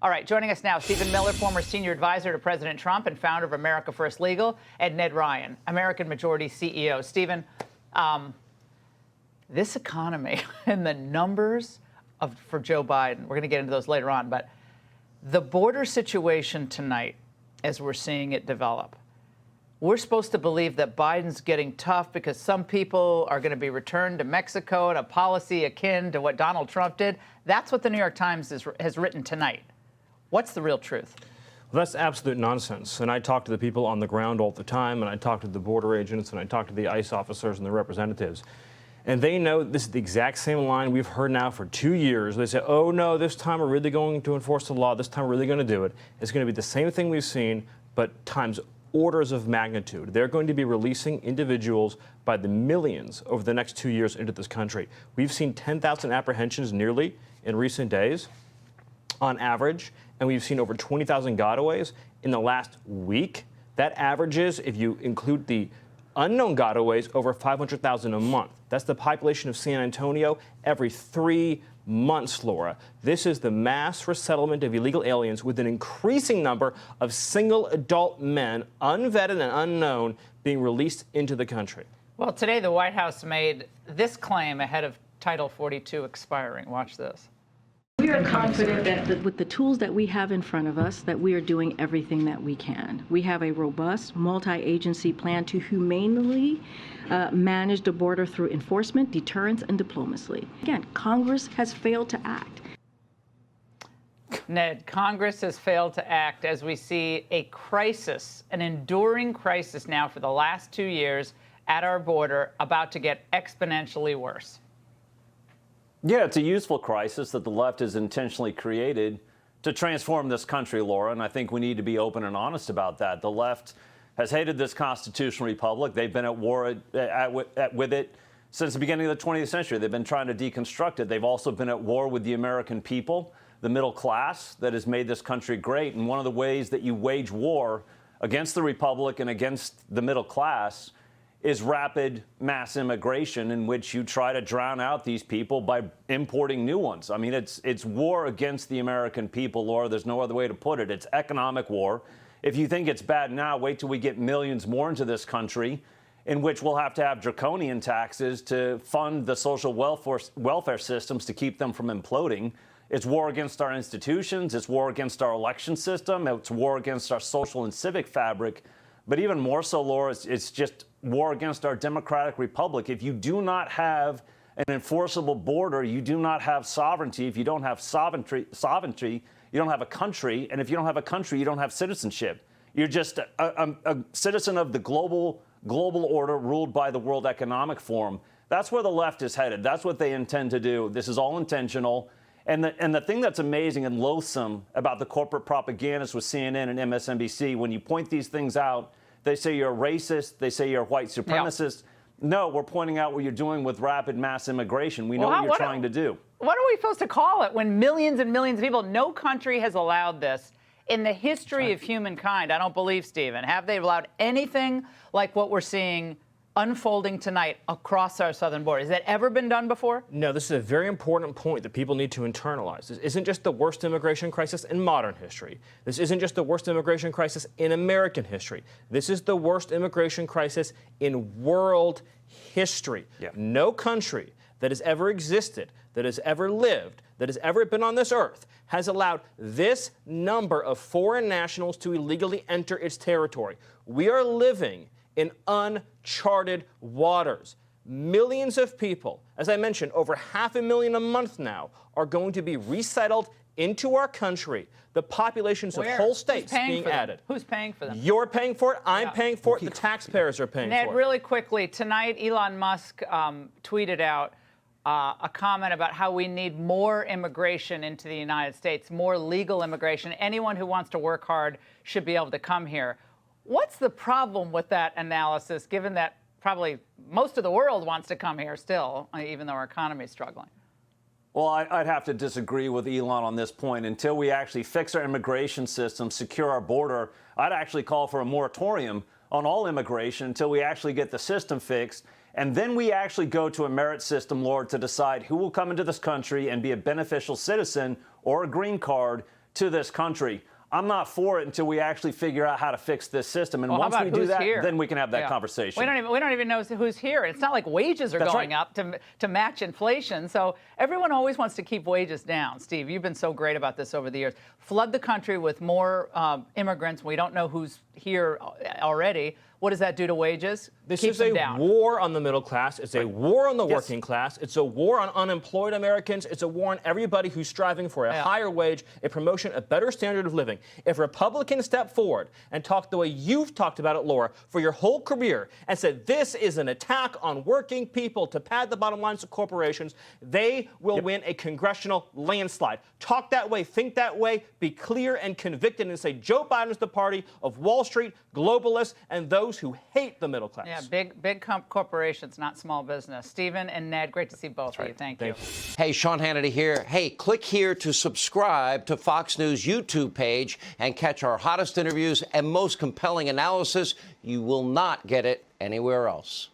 All right, joining us now, Stephen Miller, former senior advisor to President Trump and founder of America First Legal, and Ned Ryun, American Majority CEO. Stephen, this economy and the numbers for Joe Biden, we're going to get into those later on, but the border situation tonight, as we're seeing it develop, we're supposed to believe that Biden's getting tough because some people are going to be returned to Mexico in a policy akin to what Donald Trump did. That's what the New York Times has written tonight. What's the real truth? Well, that's absolute nonsense. And I talk to the people on the ground all the time, and I talk to the border agents, and I talk to the ICE officers and the representatives. And they know this is the exact same line we've heard now for 2 years. They say, oh, no, this time we're really going to enforce the law. This time we're really going to do it. It's going to be the same thing we've seen, but times orders of magnitude. They're going to be releasing individuals by the millions over the next 2 years into this country. We've seen 10,000 apprehensions nearly in recent days on average, and we've seen over 20,000 gotaways in the last week. That averages, if you include the unknown gotaways, over 500,000 a month. That's the population of San Antonio every 3 months, Laura. This is the mass resettlement of illegal aliens with an increasing number of single adult men, unvetted and unknown, being released into the country. Well, today the White House made this claim ahead of Title 42 expiring. Watch this. We are confident that with the tools that we have in front of us, that we are doing everything that we can. We have a robust multi-agency plan to humanely manage the border through enforcement, deterrence, and diplomacy. Again, Congress has failed to act. Ned, Congress has failed to act as we see a crisis, an enduring crisis now for the last 2 years at our border, about to get exponentially worse. Yeah, it's a useful crisis that the left has intentionally created to transform this country, Laura, and I think we need to be open and honest about that. The left has hated this constitutional republic. They've been at war with it since the beginning of the 20th century. They've been trying to deconstruct it. They've also been at war with the American people, the middle class that has made this country great. And one of the ways that you wage war against the republic and against the middle class is rapid mass immigration, in which you try to drown out these people by importing new ones. I mean, it's war against the American people, Laura. There's no other way to put it. It's economic war. If you think it's bad now, wait till we get millions more into this country, in which we'll have to have draconian taxes to fund the social welfare systems to keep them from imploding. It's war against our institutions. It's war against our election system. It's war against our social and civic fabric. But even more so, Laura, it's just war against our democratic republic. If you do not have an enforceable border, you do not have sovereignty. If you don't have sovereignty, you don't have a country. And if you don't have a country, you don't have citizenship. You're just a citizen of the global order ruled by the World Economic Forum. That's where the left is headed. That's what they intend to do. This is all intentional. And the thing that's amazing and loathsome about the corporate propagandists with CNN and MSNBC, when you point these things out, they say you're a racist, they say you're a white supremacist. Yeah. No, we're pointing out what you're doing with rapid mass immigration. We know what you're trying to do. What are we supposed to call it when millions and millions of people, no country has allowed this in the history of humankind? I don't believe, Stephen. Have they allowed anything like what we're seeing unfolding tonight across our southern border? Has that ever been done before? No, this is a very important point that people need to internalize. This isn't just the worst immigration crisis in modern history. This isn't just the worst immigration crisis in American history. This is the worst immigration crisis in world history. Yeah. No country that has ever existed, that has ever lived, that has ever been on this earth has allowed this number of foreign nationals to illegally enter its territory. We are living in uncharted waters. Millions of people, as I mentioned, over 500,000 a month now, are going to be resettled into our country. The populations of whole states being added. Who's paying for them? You're paying for it. I'm paying for it. The taxpayers are paying for it. Ned, really quickly, tonight Elon Musk tweeted out a comment about how we need more immigration into the United States, more legal immigration. Anyone who wants to work hard should be able to come here. What's the problem with that analysis, given that probably most of the world wants to come here still, even though our economy is struggling? Well, I'd have to disagree with Elon on this point. Until we actually fix our immigration system, secure our border, I'd actually call for a moratorium on all immigration until we actually get the system fixed. And then we actually go to a merit system, Lord, to decide who will come into this country and be a beneficial citizen or a green card to this country. I'm not for it until we actually figure out how to fix this system. And Well, once how we about do who's that, here? then we can have that Yeah. conversation. We don't even know who's here. It's not like wages are That's going right. up to match inflation. So everyone always wants to keep wages down. Steve, you've been so great about this over the years. Flood the country with more immigrants. We don't know who's here already. What does that do to wages? This Keeps is them a down. war on the middle class. It's a war on the Yes. working class. It's a war on unemployed Americans. It's a war on everybody who's striving for a Yeah. higher wage, a promotion, a better standard of living. If Republicans step forward and talk the way you've talked about it, Laura, for your whole career and said this is an attack on working people to pad the bottom lines of corporations, they will win a congressional landslide. Talk that way, think that way, be clear and convicted, and say Joe Biden's the party of Wall Street, globalists, and those who hate the middle class. Yeah, big corporations, not small business. Stephen and Ned, great to see both of you. Thank you. Hey, Sean Hannity here. Hey, click here to subscribe to Fox News YouTube page and catch our hottest interviews and most compelling analysis. You will not get it anywhere else.